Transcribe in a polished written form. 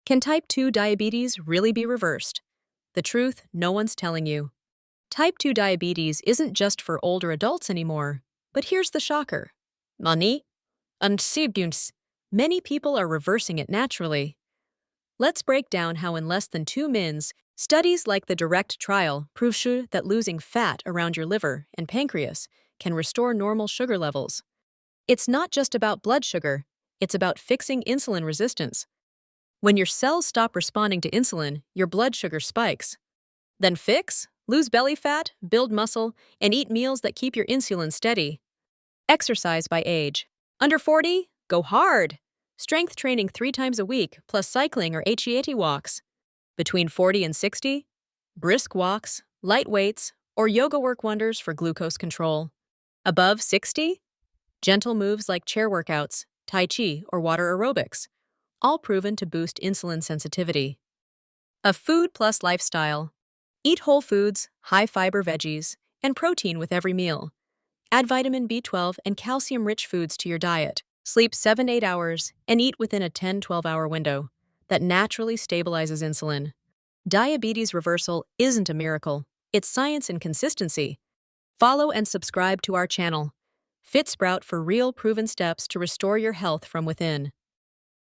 Can type 2 diabetes really be reversed? The truth no one's telling you. Type 2 diabetes isn't just for older adults anymore. But here's the shocker. Money? Unsibduns. Many people are reversing it naturally. Let's break down how in less than 2 minutes, studies like the direct trial prove that losing fat around your liver and pancreas can restore normal sugar levels. It's not just about blood sugar, it's about fixing insulin resistance. When your cells stop responding to insulin, your blood sugar spikes. Then fix, lose belly fat, build muscle, and eat meals that keep your insulin steady. Exercise by age. Under 40, go hard. Strength training 3 times a week, plus cycling or HIIT walks. Between 40 and 60, brisk walks, light weights, or yoga work wonders for glucose control. Above 60, gentle moves like chair workouts, tai chi, or water aerobics, all proven to boost insulin sensitivity. A food plus lifestyle. Eat whole foods, high-fiber veggies, and protein with every meal. Add vitamin B12 and calcium-rich foods to your diet. Sleep 7-8 hours and eat within a 10-12-hour window. That naturally stabilizes insulin. Diabetes reversal isn't a miracle. It's science and consistency. Follow and subscribe to our channel. FitSprout for real proven steps to restore your health from within.